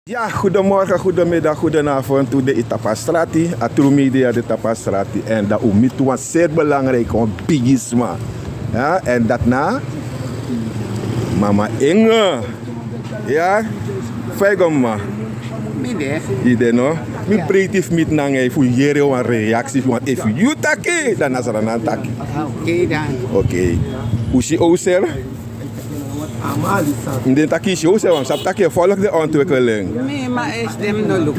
Ja, goedemorgen, goedemiddag, goedenavond. To de Itapa Strati, Atru Media de Itapa Strati. En dat is een zeer belangrijk om Pigisma. Ja, en dat na Mama Inge. Ja, Fijgoma. Ide no. Mi pretif mit nange fu Yere een reactie want if you taki dan is Srananman taki. Oké dan. Oké. Usi ouser. De taki is ouser want sap taki volgt de ontwikkeling. Nee, maar is dem no look.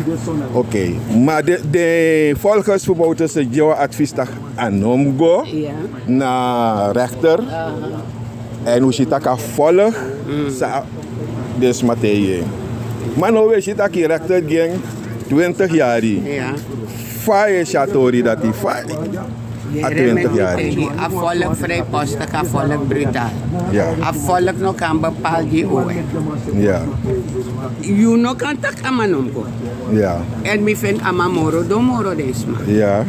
Oké. Maar de volgers voor Bouta se jouw advies tak anomgo na rechter. En hoe je taka volg sa des materie. Maar nou weet je dat die rechter ging 20 jaar. Ja. Vijf chatori dat die vijf. A 20 jaar. Afvolk vrijpostig, afvolk brutaal. Ja. Afvolk nog kan bepaald die oe. Ja. You no kan tak amanomko. Ja. En mi vind amamoro don moro desma. Ja.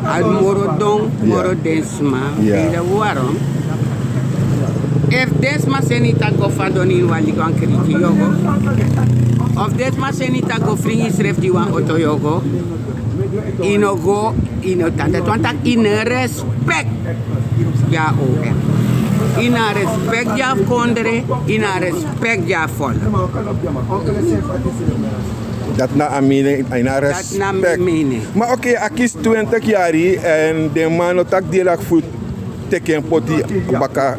Al moro don moro desma. Ja. Ida waarom? If desma senita go fadoni wali go kriti yogo. Of desma senita go fringi sref di wan auto yogo. Ino go ino tanda twantak in respect ja oe. In respect ja kondre, in respect ja vol. Dat na amine, in respect. Dat na mening. Maar oké, akis 20 jaar en de man tak direct voet teken poti baka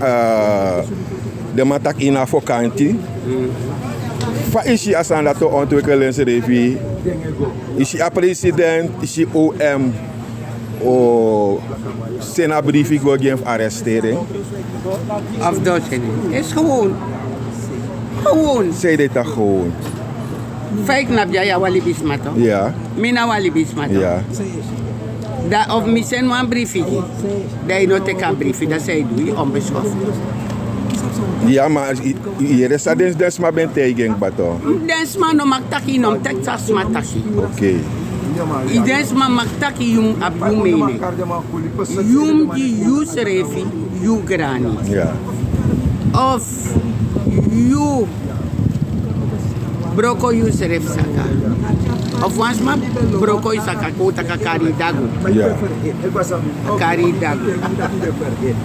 de man tak ina fokanti. Fa isi asan dat ontwikkeling se revi. Isi a president, isi OM o sena briefi go geen arrestering. Of dat is gewoon. Gewoon. Zeg dit toch gewoon. Fake nap ja wali bismato. Ja. Mina wali bismato. Ja. Da of mi sen wan briefi. Da je no teka briefi, da zei doe onbeschoft. Ja, maar hier is dat dus maar ben tegen bato. Densma no maktaki no Texas mataki. Oké. Densma maktaki yung abu mene. Yung di use refi, you grani. Ja. Of you broko use ref saka. Of once ma broko isaka kota kakari dagu. Ja. Kari dagu.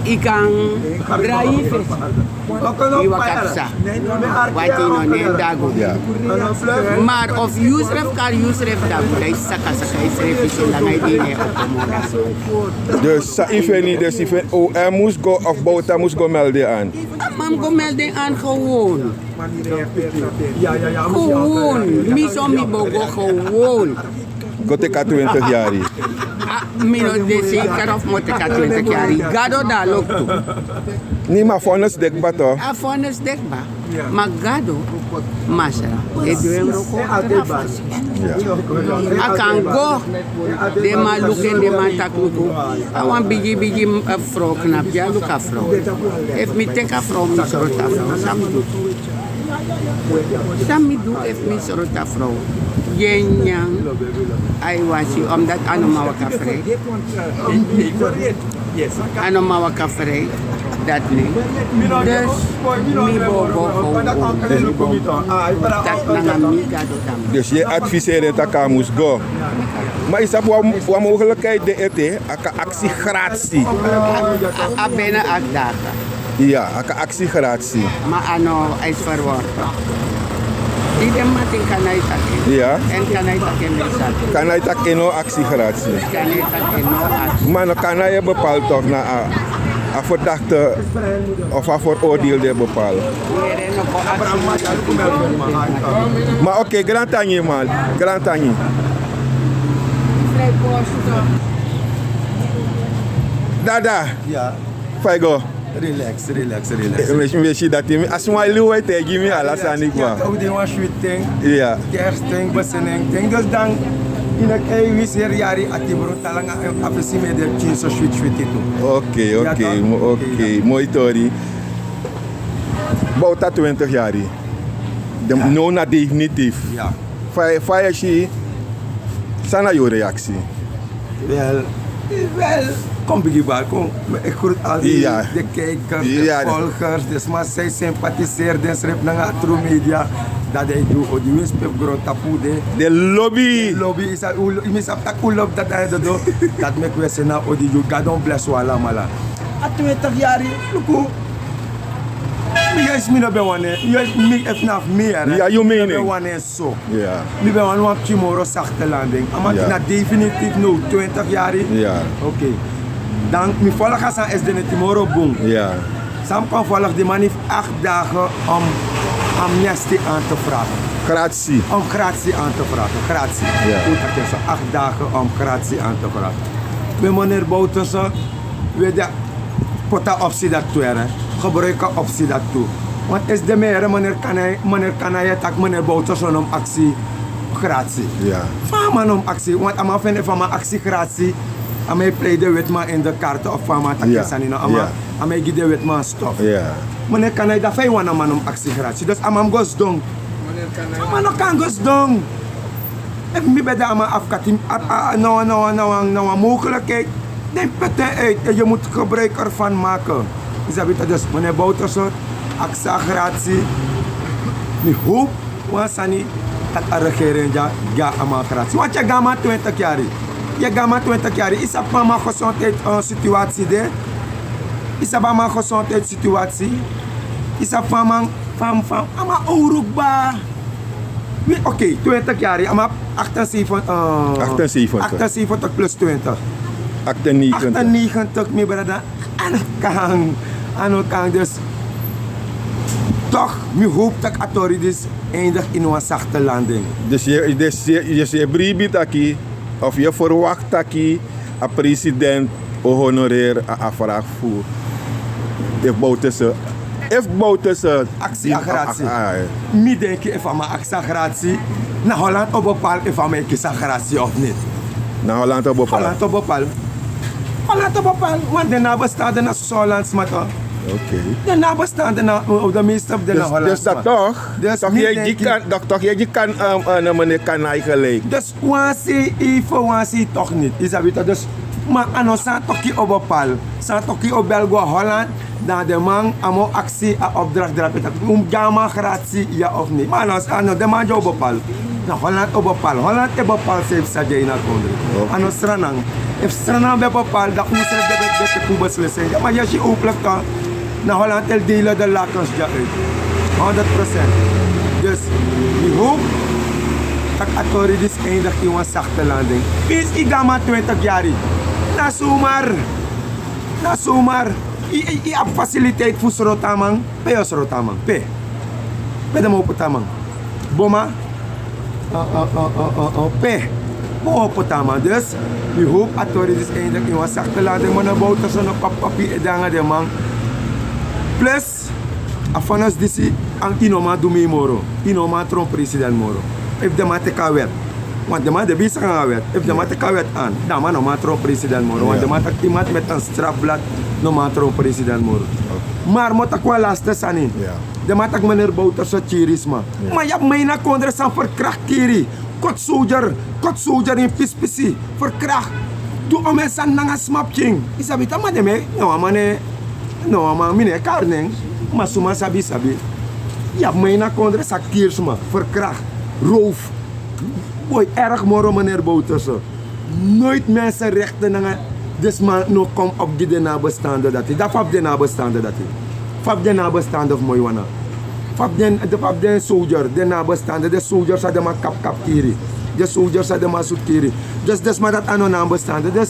Ikan drive. Iwa kapsa. Wati no ne dagu. Ja. Maar of use ref kar use ref dagu. Da is saka is ref is in langai dine okomoda. Dus sa ife niet, dus ife OM moest go of Bouta moest go melden aan. Mam go melden aan gewoon. Gewoon. Mi zo mi bogo gewoon. Go teka 20 jaar. Mino de zeker of moet ik 20 jaar. Gado da lok toe. Nee, maar vonnis dek bato. A fones dekba. Maar gado. Masra. E duem roko. Ja. I can go. De ma look en de ma takluku. I want bigi frog knap. Ja, look a frog. If me take a frog, me sorot a frog. Sami do if me sorot a frog. Yenyang. I was you. Omdat ano mawaka frey. Ano mawaka frey. Dat niet. Dus mi bogo dat na mi gado tam. Dus je adviseert dat ik moest go. Maar is dat wat mogelijkheid de ete? Aka actie gratis. A bena agdaga. Ja, aka actie gratis. Maar ano is verwoord. Die dem matin kanai taken. Ja. En kanai taken mesat. Kan hij tak eno actie gratis? Kanai taken no actie. Maar dan kan hij bepaald toch na een verdachte of een veroordeelde bepaald. Yere no ko actie. Maar oké, grand tangi man, grand tangi. Dada, Ja, Faigo. relax. Weet je dat hij als hij luwe tegen me alles aan ik Ja, wa. ook die was sweet thing, Ja. kersting, besinning thing. Dus dan, in het eiwis hier Yari at die brood talang apprecie met de chin so sweet itu. Oké, mooi tori. Bouta 20 jaar. De nona definitief. Ja. Fire she. Sana jouw reactie. Wel, kom Biggie kom. Ik groet al die Ja. de kijkers, Ja. de volgers, dus maar zij sympathiseerden, schrijf naar Atru Media. dat hij doet, of die wispep groot tapu de. De lobby. Lobby is a misap tak ulop dat hij dat doet. Dat mek we sena of die God don't bless wala mala. A 20 jaar, luku. Yes, me no be one. Yes, me if not me. Ja, you mean be it. one so. Ja. Me be one wat tomorrow zachte landing. Maar Ja. na definitief no 20 jaar. Ja. Oké. Dan me volg als aan SD tomorrow boom. Ja. Sam kan volg die man heeft 8 dagen om amnestie aan te vragen. Grazie. Om gratie aan te vragen. Gratie. Ja. Goed, dat is 8 dagen om gratie aan te vragen. Bij meneer Bouta, we de pota optie dat toe, gebruiken optie dat toe. Want is de meer meneer kan hij tak meneer Bouta om actie gratie. Ja. Van man om actie, want ama vinden van mijn actie gratie. Ama play de wetman in de kaarten of van mijn Ja. takkesanino. Ama give de wetman stof. Ja. Meneer kan hij dat vijf man om actie gratie. Dus ama gos dong. Maar nog kan gos dong. En mi bij de ama afkatim, nou mogelijkheid. Neem petten uit en je moet gebruik ervan maken. Is dat weet je, dus meneer Bouta soort, actie gratie. Mi hoop, wansani, dat de regering ja ama gratie. Want je gaat 20 jaar. Je gaat 20 jaar. Is dat van mijn gezondheid situatie de? Is dat van mijn gezondheid situatie? Is dat van mijn ama oorlogba? Oké, 20 jaar. Ama 78 plus 20. 98 mi brada. Ano kan dus. Toch, mi hoop dat authorities eindig in een zachte landing. Dus je briebit aki, of je verwacht aki, een president honoreer een afvraag voor. If Bouta actie-aggressie. Mi denk je van mijn actie-aggressie. Na Holland op bepaal van mijn actie-aggressie of niet. Na Holland op bepaal. Holland op bepaal. Holland op bepaal. Want de nabestaanden naar Hollands maar toch. Oké. De nabestaanden naar de meeste op de Hollands. Dus dat toch? Dus toch je kan meneer Kanai gelijk. Dus wansi toch niet. Is dat weet dus. Maar aan san tokkie op bepaal. San tokkie op Belgo Holland. Dan de man amo actie a opdracht drapen. Gamma gratie ja of niet. Maar als de man jou bepaal. Nou Holland op bepaal. Holland e bepaal zelfs sa jay na kondre. Ano Srananman. If Srananman be bepaal dat ons de kubas lessen. Maar als je opplakt dan. Na Holland el delen de lakens ja uit. 100%. Dus ik hoop dat authorities eindig in een zachte landing. Is ik gamma 20 jaar. Na zomaar. I heb faciliteit voor Srananman. Pe Srananman. Pe de mopotaman. Boma. Pe. Mopotaman. Dus we hoop authorities eindig in een zachte landing. Maar naar Bouta zo'n papier en de man. Plus, afanas disi ang inoma dumi moro. Inoma tron president moro. If de man teka wet. Want de man de bisa gaan wet. If de man teka wet aan. Dan man no man tron president moro. Want de man tak iemand met een strafblad no man tron president moro. Maar mo takwa laste sani. De man tak meneer Bouta so chirisma. Maar je hebt mij na kondre san verkracht kiri. Kot soldier in pispisi. Verkracht. Tu ome san nanga smapching. Isabita ma de me. No mane. No, maar meneer Karning, maar suma sabi. Ja, mijn kondre sakiersma, verkracht, roof. Boy, erg moro meneer Bouta. Nooit mensenrechten nangen. Dus man no kom op die nabestaanden dat hij. Dat fap de nabestaanden dat hij. Fap de nabestaanden of mooi wana. Fap de soldier, de nabestaanden. De soldiers hadden maar kap kiri. De soldiers hadden maar zoet kiri. Dus maar dat aan nabestaanden. Dus,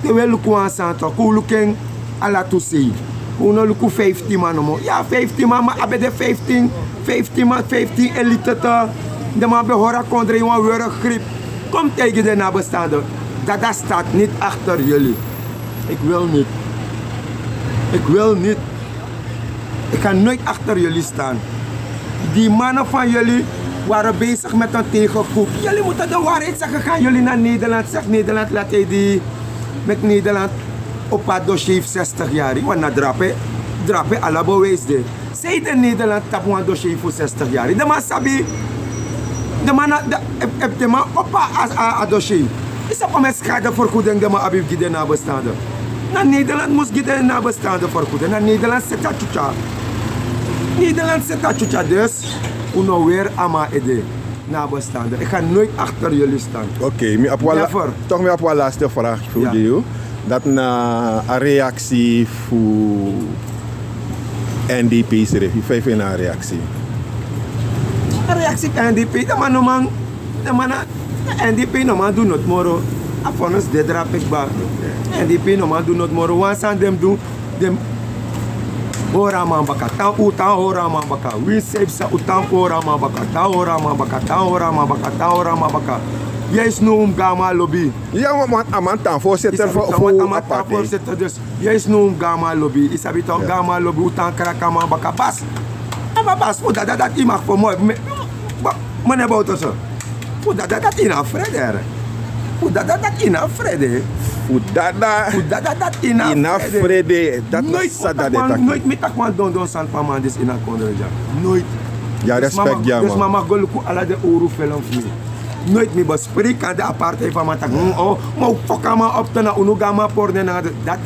de wel lukken aan santo. Kouluking. Ala to say. Uno luku 15 man mo. Ja, 15 man, maar abe de 15 elite ta. De man behora kondre een were grip. Kom tegen de nabestaanden. Dat staat niet achter jullie. Ik wil niet. Ik ga nooit achter jullie staan. Die mannen van jullie waren bezig met een tegenkoep. Jullie moeten de waarheid zeggen. Gaan jullie naar Nederland? Zeg Nederland, laat hij die met Nederland op het dossier 60 jaar. Want na drape alla bewijsde. Zij de Nederland tap een dossier voor 60 jaar. De man sabi. De man op het dossier. Is dat met schadevergoeding de man abib gide nabestaanden. Na Nederland moest gide nabestaanden vergoeden. Na Nederland zet dat chucha. Dus uno weer ama ede nabestaanden. Ik ga nooit achter jullie staan. Oké, Never. toch meer op een laatste vraag voor Ja. jou. Dat na een reactie voor NDP's er. Vijf in een reactie. Een reactie van NDP, de man, NDP no man doen het moro. Afonus de drap ik ba. NDP no man doen het moro. Once aan dem doen, dem ora man baka. Tan utan ora man baka. Wie safe sa utan ora man baka. Tan ora man baka. Tan ora man baka. Tan ora man baka. Jij is nu gama lobby. Ja, maar Amanta, voorzitter voor Amata voorzitter dus. Jij is nu gama lobby. Isabi toch gama lobby utan kraka man baka. Bas. Maar bas, voor dat iemand voor mooi. Meneer Bouta zo. Voor dat in een vrede. Voor dat in een vrede. Voor dat In een vrede. Dat nooit met dat man don san van man dus in een kondreja. Nooit. Ja, respect, ja, Dus man. mama goluku ala de oru film voor nooit meer bespreken aan de apartheid van matak. Oh, maar fuck man op te na unugama porne na dat.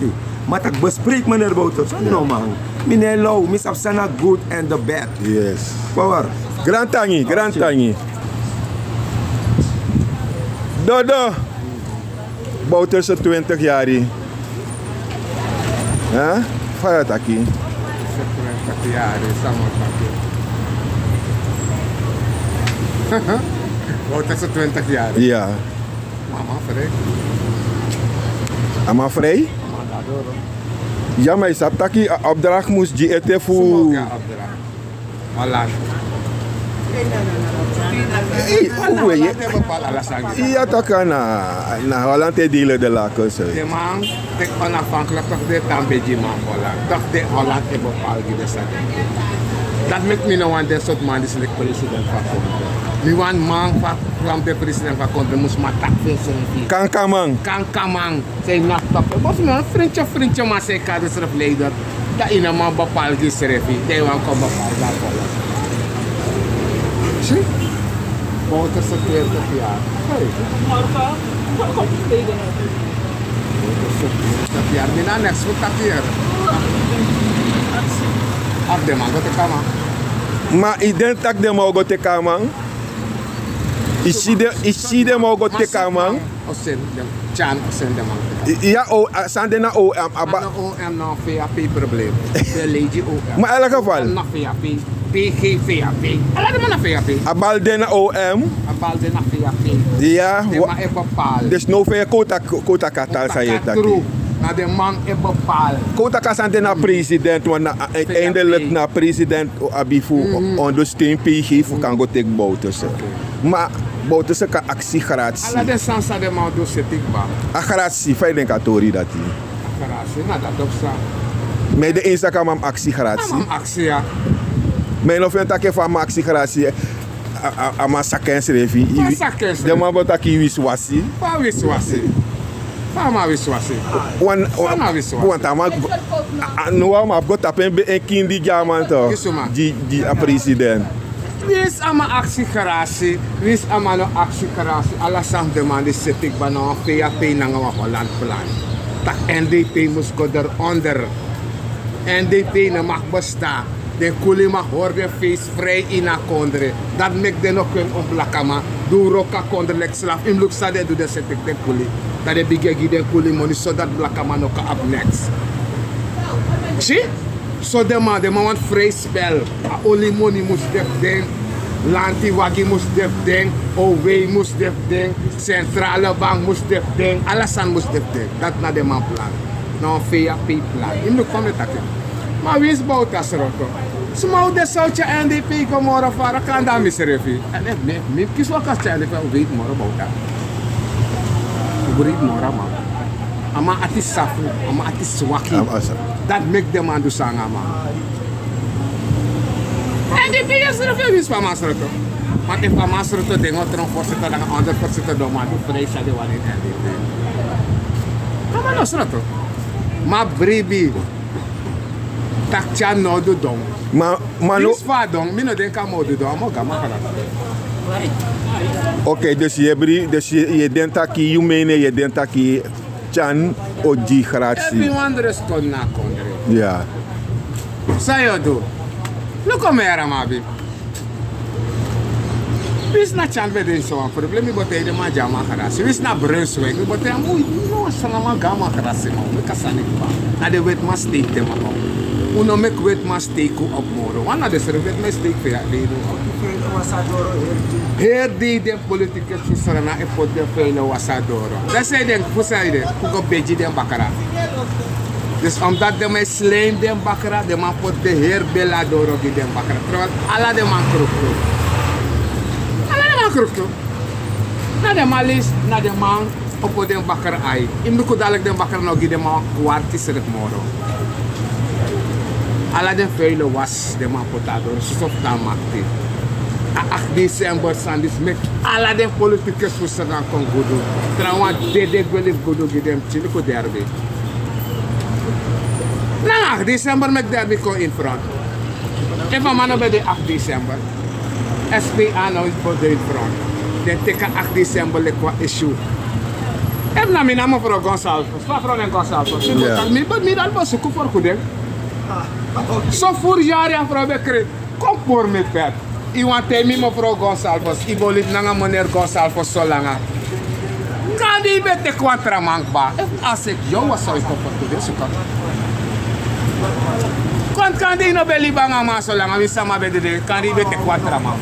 Matak bespreek meneer Bouta. Zo no man. Meneer Low, mis afsana good and the bad. Yes. Power. Grand Tangi. Dodo. Bouterse 20 jaar. Huh? Faya taki. 20 jaar, sama papi. Bouterse 20 jaar. Ja. Mama vrij. Ama vrij? Mama daardoor. Ja, maar isap taki opdracht moest je eten voor... Semoga opdracht. Holland. Hoe je? Holland hebben bepaald alasan. Ja, taka na Holland te delen de lakens. De man, tek onafhankelijk toch de tambeji man Holland. Toch de Holland hebben bepaald die de dat maakt me nou want dat soort man die select president van country. Mi want man van de president van country moest maar tak veel zijn. Kankamang. Kankamang, zijn nachtap. Bos me een vriendje maar zijn kadersrefleider. Dat in een man bepaald die schreefie. Die want kan bepaald dat Holland. Zie? Bouta sa 20 jaar. Hey. Dat jaar, mina next voor dat jaar. Af de man, wat ik kan man. Maar ik denk dat de mogen te kamang. Isi de mogen te kamang. Osen, Chan, osen de man. Ja, sande na OM. Maar OM nog VAP probleem. De lady OM. Maar in elk geval. Nog VAP. PG VAP. Alla de man naar VAP. Abalde na OM. Abalde naar VAP. Ja. De man is bepaald. Dus no veel kota katal sa je taki. Maar de man is bepaald. Kota kasande na president, want eindelijk na president abi voor ondersteun PG voor kan go take Bouterse. Maar Bouterse kan actie gratis. Alla de sansa de man do setik ba. A gratis, fai den katori dat die. Karasi, na dat ook sa. Met de Instagram am actie gratis. Mam actie ja. Maar nog een takje van actie gratis. Ama sakens revi. Van sakens De man wat aki wiswasi. Pa wiswasi. Pa ma wiswasi. Want ama no ama got tapen be een kind die jaman toch. Kisuma. Die a president. Wis ama actie karasi. Wis ama no actie karasi. Alla sam de man die setik ba no PAP na nga Holland plan. Tak NDP moest go eronder. NDP na mag bestaan. De kuli mag horen feest vrij in a kondre. Dat mek de nog kun oplakama. Do roka kondre lek slaf. Im look sa de do de setik de kuli. Dat de bigegi de kuli money so dat blakama no ka up next. Zie? So de man want vrij spel. A only money moest def den. Lanti wagi moest def den. OW moest def den. Centrale bank moest def den. Alasan moest def den. Dat na de man plan. Nou VAP plan. Im look van met dat. Maar wie is Bouta Sroko? Smau de Soutje NDP komora fara kan daar misrefi. En ik kies wat als jij weet moro Bouta. Breed mora man. Ama ati safu, ama ati swaki. Dat make them man do sanga man. NDP is refi wis van Masroko. Maar if van Masroko dengo tron voorzitter dan ander voorzitter do man do vrij sa de wan in NDP. Ama no Sroko. Ma brebi. Takcha no do dong. Maar no. Is va dong, mi no den ka mo do dong, mo ga ma kala. Oké, dus je denkt dat je mene, je denkt dat je Chan Oji gratis. Everyone respond na kondre. Ja. Sayo do. Look come here, Mabi. Wis na chan be den so problem mi bote de ma jama karasi. Wis na Brunswick mi bote am no Srananman gama karasi ma. Mi kasani ba. Na de wet ma steek te ma. Uno mek wet ma steek op moro. Wana de ser wet ma steek fe ya de no. Her de politicus fu Srananman e pot de fe no wasadoro. Dat zei den fu zei de ku go beji den bakara. Dus omdat de mij slijm den bakara, de man pot de heer beladoro die den bakara. Terwijl alla de man krukto. Alla de man krukto. Na de man lees, na de man op den bakara ai. Im ko dadelijk den bakara no de man kwarti serek moro. Alla de vele was de man potador, sof dan makti. A 8 december sandis mek alla de politicus fu Srananman kon godo. Trawa de gwelif godo gidem chili ko derbe. Na 8 december mek derby ko in front. Even mano bij de 8 december. SPA nou is voor de in front. De teka 8 december le kwa issue. Even na mina mevrouw Gonçalves. Mevrouw en Gonçalves. Mi dal bosu ku for kudem. So voor Yari afro bekre. Kom voor me pet. I want te mi mevrouw Gonçalves. I bolit nanga meneer Gonçalves so langa. Kan die bete kwatra mankba. Als ik jou was zou ik op voor kudem zoeken. Kan die no beli banga ma so lang, wisa ma bede de kan die bete kwatra ma.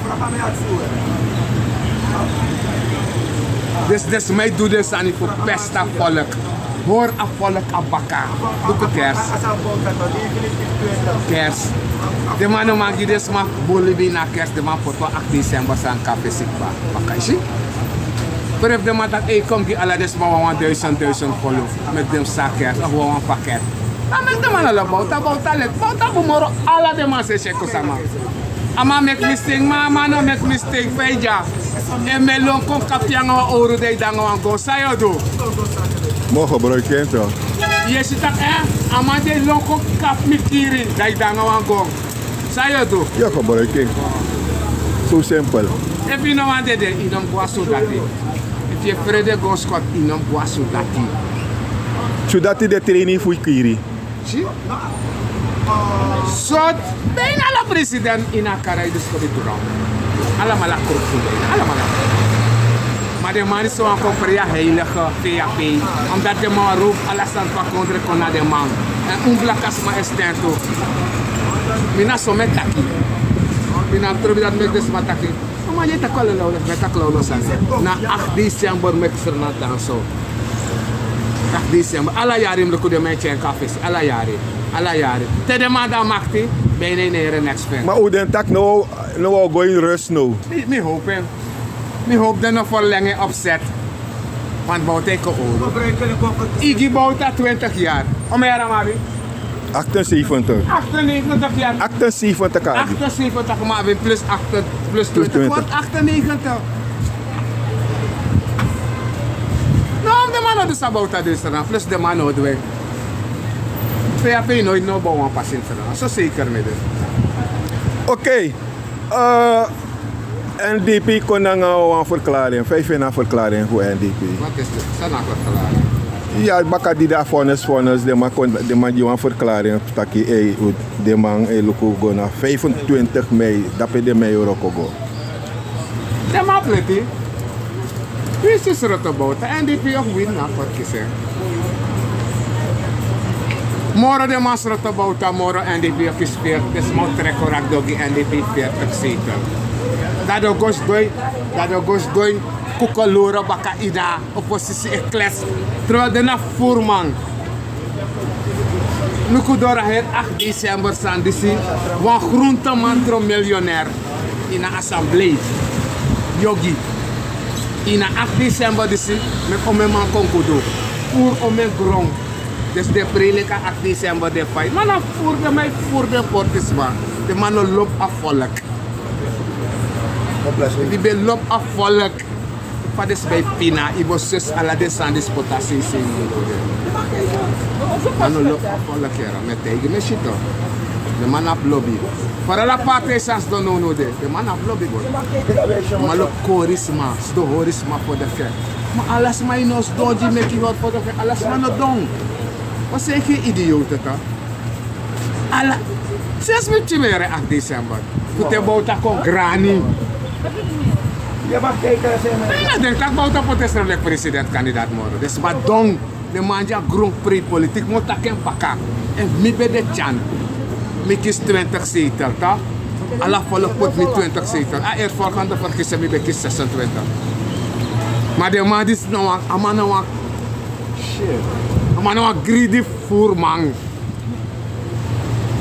Dus mij doet dus aan die voor pesta volk. Hoor a volk a baka. Doe kers. Kers. De man man die dus ma bolibi na kers de man poto 8 december san café sikba. Baka isi. Bref de man dat kom die ala des ma 1000 follow met dem sakers of een pakket. Dan met de man ala Bouta let. Bouta bumoro ala de man se cheko sama. Ama make mistake, mama no make mistake feija. E melon kon kapianga wa ouro de dango an go sayo do. Mo gebruiken toch? Je zit dat ama de lon kon kap mikiri dai dango an go. Sayo do. Ja, gebruiken. Zo simpel. If you know what they did, you don't go so dati. If you Freddy go squat, you don't go so dati. Zodat de training voor Kiri. Zie? Sot, bijna la president in a carai dus voor de toegang. Allemaal korruptie bijna, allemaal. Maar de man is zo aan compria heilige VAP. Omdat de man roept, alles aan het contre kon naar de man. En onblakas maar is tento. Mina so met taki. Mina trobi dat met des mataki. Maar je tak wel lolo, met tak lolo san. Na 8 december met Srananman zo. 8 december, alla Yari mluku de mensen en cafés, alla Yari. Te de man dan makti, ben je een expert. Maar hoe den tak nou go in rust nou? Me hoop dat nog verlengen opzet. Want Bouta is oud. Ik Bouta 20 jaar. Om jij Ramabi? 78. 98 jaar. 78 kadi. 78 maar plus 8 plus 20. Wat 98? Nou, de man dus Bouta dus dan plus de man nodig wij. VAP nooit no bouwen passin dan. Zo zeker met het. Oké. NDP kon dan een verklaring, 5 jaar verklaring voor NDP. Wat is het? Zijn nou verklaring? Ja, baka die daar vonnis, de man die een verklaring taki, de man luku go na 25 mei, dat de mei Euroko go. De man pleti. Wie is er te Bouta? NDP ook win na voor kiezen. Moro de man is er te Bouta, moro NDP ook is 40, dus moet trekken raak dogi NDP 40 zetel. Dat goes doi kukalura baka ida oppositie ekles. Terwijl de na voerman. Luku dora het 8 december san disi wan groentemantro miljonair in een assemblee. Yogi. In 8 december disi me ome man konkudo. Voor ome grond. Dus de prelika 8 december de fight. Maar na voor de portisma. De man loopt afvallig. Die ben lop afvallig. Padis bij Pina, ik was zus ala de sandis potasie zien. Mano lop afvallig era met tegen me shit. De man op lobby. Para la parte sans don no de. De man op lobby go. Maar lop charisma, sto charisma voor de kerk. Maar alles maar nos doji met die wat voor de kerk. Alles maar no don. Wat zeg je idioot dat? Alla. Zes met je meer 8 december. Pute Bouta kon grani. Je mag kijken als Ik denk dat Bouta potentieel president-kandidaat worden. Dus wat dong, de man ja grond pre-politiek moet dat geen pakken. En mi bij de chan, mi kies 20 zetel, toch? Alla volk pot mi 20 zetel. Eerst volgende verkiezing mi bij kies 26. Maar de man is nou een man nou shit. Een man nou greedy voerman.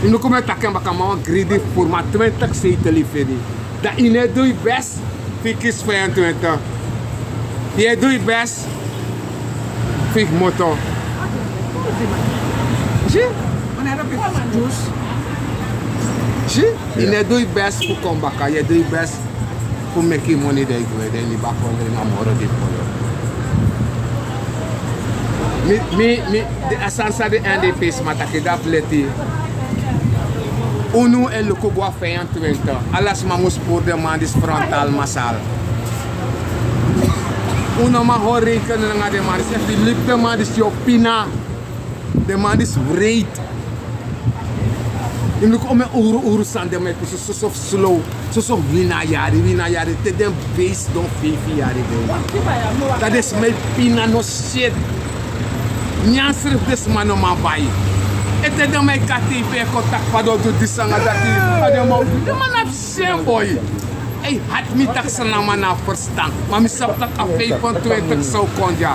Je moet komen takken bakken man greedy voerman 20 zetel liefde. Dat in doe je best. Piki is 25. Je doet je best. Fik motor. Zie? Wanneer heb je juice? Zie? Je doet je best voor komen bakken. Je doet je best voor making money dat ik weet. En die bakken onder een amore dit voor de essentie de NDP is maar dat je dat leti. Uno en luko gua 25. Alles maar moest voor de man is frontaal massaal. Uno maar hoor rekenen naar de man is echt de man is jouw pina. De man is breed. Je moet ook met uru staan de man is zo slow. Zo wina Yari te den base don 5 jaar. Dat is mijn pina no shit. Nyansrif des man no man bij. Het is dan mijn KTV contact van de disanga dat hij de man heeft zijn boy. Hij had me dat Srananman naar verstaan, maar ik zag dat af 25 seconden.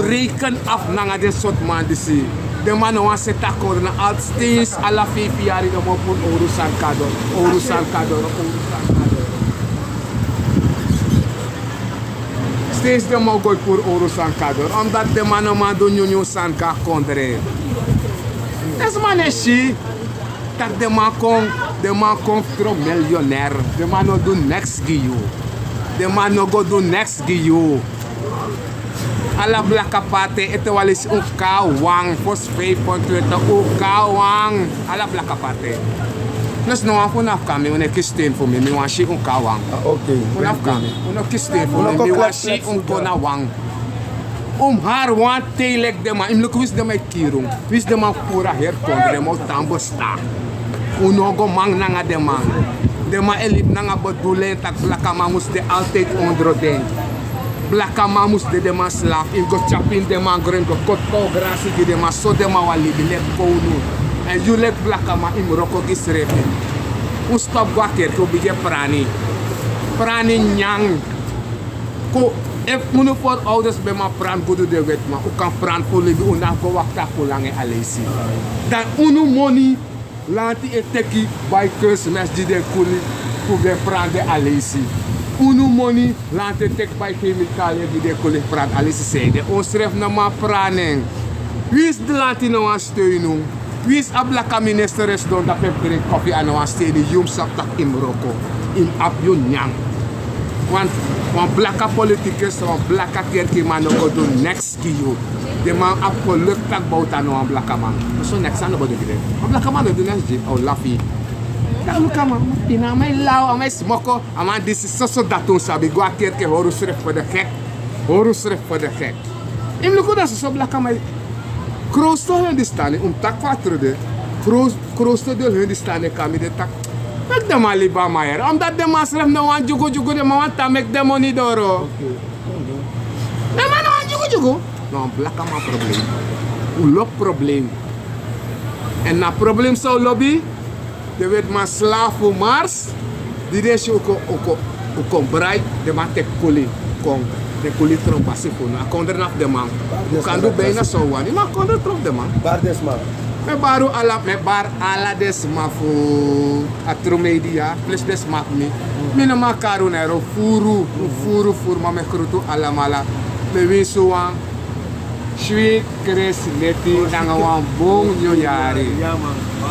Reken af naar de soort man die zie. De man was het akkoord na al steeds alla 5 jaar de man voor Oru Sankador. Steeds de man gaat voor Oru Sankador, omdat de man doen Union Sanka konderen. Dat man is shit. Dat de man komt voor miljonair. De man no do next give de man no go do next give Alla blaka pate ete walis un kawang pos 5.20 kawang alla blaka pate. Nus no afo na kami one kisteen voor me mi wan shi un kawang. Oké. Una kami una kisteen voor me mi wan shi un kona wang. Haar wan telek de man, im wist de man kirung, wist de man pura herkondre, mo tambo sta. Uno go mang nanga de man. De man elip nanga bedoelen tak blaka man moest de altijd ondroden. Blaka man moest de man slaaf, in go chapin de man green go kot ko grasi di de man so de man wali di lek ko nu. En you lek blaka man im roko gisrepe. U stop waker ko bige prani. Prani nyang. Ko if munu voor ouders bij mijn praan goede de wet maar ook kan praan voor libi una go wakta voor lange alesi. Dan unu money lanti eteki bij kus mes die de kuli voor de praan de alesi. Unu money lanti tek bij chemicaliën die de kuli praan alesi zeide. Ons schrijft naar mijn praaning. Wie is de lanti nou aan steunen? Wie is ablaka minister is don dat pep drink koffie aan nou steunen? Jum saptak in Marokko in Abjun Nyang. Want blaka politicus, want blaka kerkie man no go do next kiyo. De man ap geluk tak Bouta no an blaka man. So next aan no go do gide. An blaka man no do next jip au lafi. Ta luka man, pina mai lau, amai smoko, aman this is so datun sabi go a kerkie horu sref voor de gek. Horu sref voor de gek. Im luko da so blaka mai. Kroosto hun di stane, tak 4 de. Kroosto de hun di stane kami de tak. Mek de man liba mayer. Omdat de man schrijft nou aan jugu de man want mek de money doro. De man nou aan jugu. Nou een blakka man probleem. Een lok probleem. En na probleem zou lobby. De weet man slaaf voor Mars. Die deze ook bereid. De man tek kuli. Kom. De kuli trompasi voor. Nou kon er nog de man. Je kan doen bijna zo wan. Maar kon er trop de man. Waar des man? Me bar ala des mafu atro media plus des mak mi mina makaru nero furu ma me krutu ala mala me wisuang sweet Chris neti nanga wan bong nyo Yari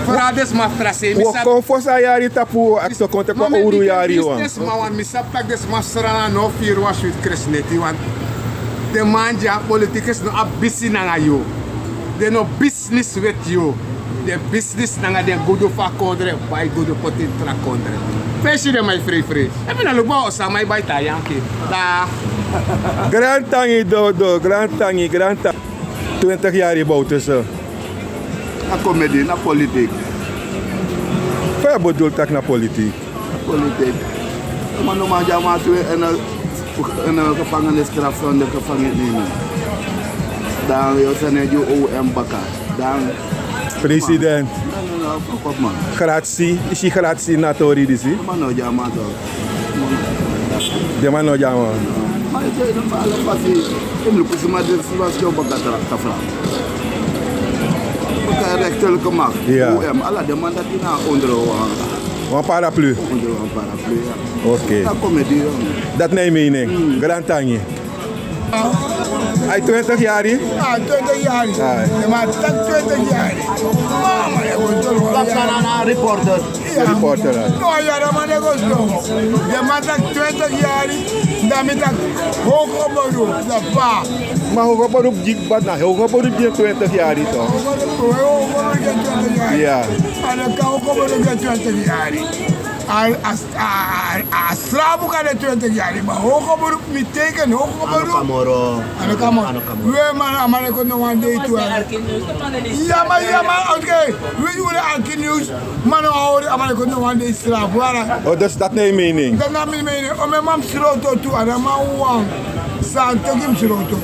fra des ma frase mi sap Kom for sa Yari tapu akso konte kwa uru Yari wan. des ma wan mi sap tak des ma Srananman no fier wa sweet Chris neti wan de manja politikus no abisi nanga yo. They no business with you. The business nanga de gudu fa kondre, by gudu potin tra kondre. Feshi de my free. Even na luba osa my by tayanki. Da. Grand tangi grand tangi. 20 jaar Bouta zo. Na comedie, na politiek. Wat bedoelt dat na politiek? Politiek. Maar normaal ja maar twee en een gevangenisstraf zonder gevangenisneming. Dan je zijn het je OM Bakka. Dan President. nou, fuck up man. Grazie. Is hij grazie na Tori disi? Maar nou ja maar toch. De man no jama. Maar je zei dat alle passie. Ik moet dus maar dit was jouw Bakka te vragen. Bakka rechterlijke macht. Ja. OM. Alla de man dat die na onder Een paraplu. onder een paraplu. Ja. Oké. Dat comedie. Dat neem je mening. Grand tangi. Hij 20 jaar hier? Ah, 20 jaar. Ah. Maar dat 20 jaar. Mama, je wordt toch wel. Een reporter. Reporter. No, ja, dat man ik was toch. Je man dat 20 jaar. Dan met dat hoog opberoep. Dat pa. Maar hoe gaat het op die bad na? Hoe gaat het op die 20 jaar hier toch? Hoog opberoep 20 jaar. Ja. En dan kan ook opberoep 20 jaar. Als Strafu kan het 20 jaar. Maar hoog opberoep niet teken. Hoog opberoep. Ano kamo? We man ik no one day to. Ja maar oké. We willen Alki News. Man houden ik no one day Strafu. Oh, dus dat neem je mening. Dan nam ik mee. O mijn mam sloto toe. En dan man wang. Santo kim sloto.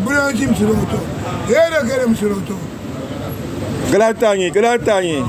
Bruin kim sloto. Hele kerem sloto. Grand tangi.